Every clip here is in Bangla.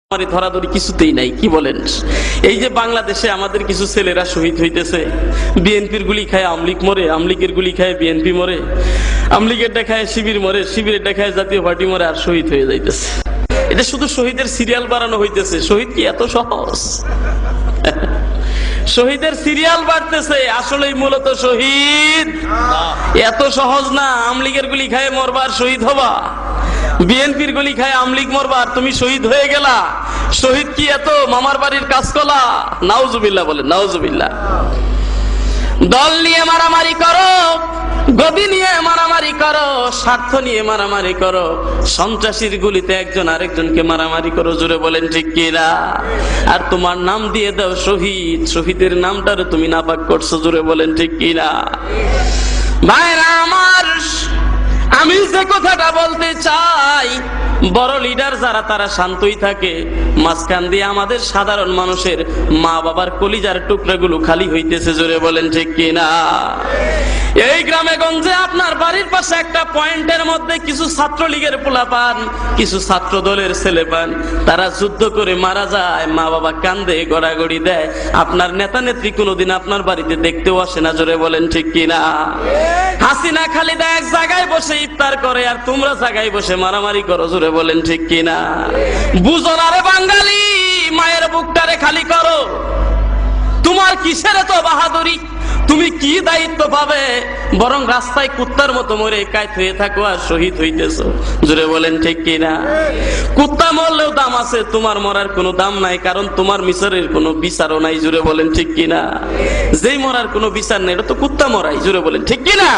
ধরাধরি কিছুতেই নাই। কি বলেন? এই যে বাংলাদেশে আমাদের কিছু ছেলেরা শহীদ হইতেছে, বিএনপির গুলি খায় আমলিগ মরে, আমলিগের গুলি খায় বিএনপি মরে, আমলিগের দেখায় শিবির মরে, শিবিরের দেখায় জাতীয় পার্টি মরে, আর শহীদ হয়ে যাইতেছে। এটা শুধু শহীদের সিরিয়াল বাড়ানো হইতেছে। শহীদ কি এত সহজ? শহীদের সিরিয়াল বাড়তেছে, আসলেই মূলত শহীদ এত সহজ না। আমলিগের গুলি খায় মরবার শহীদ হবা, বিএনপির গুলি খায় আমলিগ মরবার তুমি শহীদ হয়ে গেলা। শহীদ কি এত মামার বাড়ির কাজকলা? নাউজুবিল্লাহ বলেন, নাউজুবিল্লাহ। দল নিয়ে মারামারি করো, গদি নিয়ে মারামারি করো, স্বার্থ নিয়ে মারামারি করো, সন্ত্রাসীর গুলিতে একজন আরেকজনকে মারামারি করো, জোরে বলেন ঠিক কিনা? আর তোমার নাম দিয়ে দাও শহীদ, শহীদের নামটার তুমি নাপাক করছো, জোরে বলেন ঠিক কিনা? ভাইরা আমার, আমি যে কথাটা বলতে চাই, বড় লিডার যারা তারা শান্তই থাকে, মাঝখান দিয়ে আমাদের সাধারণ মানুষের মা বাবার কলিজার টুকরাগুলো খালি হইতেছে, জোরে বলেন ঠিক কিনা? এই গ্রামে গঞ্জে আপনার বাড়ির পাশে একটা পয়েন্টের মধ্যে কিছু ছাত্রলীগের পোলা পান, কিছু ছাত্র দলের ছেলে পান, তারা যুদ্ধ করে মারা যায়, মা বাবা কান্দে, গড়াগড়ি দেয়, আপনার নেতা নেত্রী কোনোদিন আপনার বাড়িতে দেখতেও আসে না, জোরে বলেন ঠিক কিনা? হাসিনা খালিদা এক জায়গায় বসে ইফতার করে, আর তোমরা জায়গায় বসে মারামারি করো, জোরে বলেন ঠিক কিনা? বুঝো না রে বাঙালি, মায়ের বুকটারে খালি করো। তোমার কিসের তো বাহাদুরি? তুমি কি দায়িত্ব পাবে? বরং রাস্তায় কুত্তার মতো মরে কায়ত হয়ে থাকো আর শহীদ হইতেছো, জোরে বলেন ঠিক কিনা? কুত্তা মরলেও দাম আছে, তোমার মরার কোনো দাম নাই, কারণ তোমার মিশরের কোনো বিচারও নাই, জোরে বলেন ঠিক কিনা? যেই মরার কোনো বিচার নেই, এটা তো কুত্তা মরাই, জোরে বলেন ঠিক কিনা?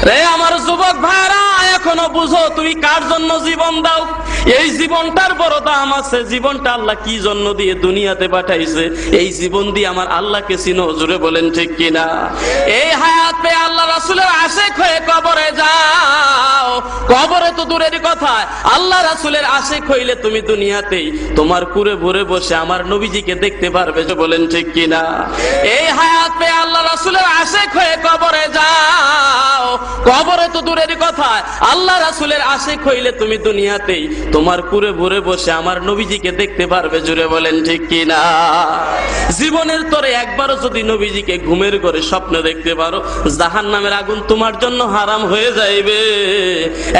রে আমার যুবক ভাইরা, এখনো বুঝো তুমি কার জন্য জীবন দাও? এই জীবনটার বড় দাম আছে। জীবনটা আল্লাহ কি জন্য দিয়ে দুনিয়াতে পাঠাইছে, এই জীবন দিয়ে আমার আল্লাহকে চিনো, জোরে বলেন ঠিক কিনা? এই হায়াত পেয়ে আল্লাহ রাসূলের আশিক হয়ে কবরে যাও। কবরে তো দূরের কথা, আল্লাহ রাসূলের আশিক হইলে তুমি দুনিয়াতেই তোমার কুরে ভরে বসে আমার নবীজিকে দেখতে পারবে, জোরে বলেন ঠিক কিনা? এই হায়াত পেয়ে আল্লাহ রাসূলের আশিক হয়ে কবরে যাও। কবরে তো দূরের কথা, আল্লাহ রাসূলের আশিক হইলে তুমি দুনিয়াতেই তোমার কুরে ভরে বসে আমার নবীজিকে দেখতে পারবে, জোরে বলেন ঠিক কিনা? জীবনের তরে একবারও যদি নবীজিকে ঘুমের ঘরে স্বপ্ন দেখতে পারো, জাহান্নামের আগুন তোমার জন্য হারাম হয়ে যাইবে।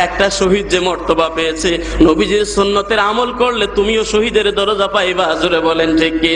একটা শহীদ যে মর্তবা পেয়েছে, নবীজির সুন্নতের আমল করলে তুমিও শহীদের দরজা পাইবা, জোরে বলেন ঠিক কি?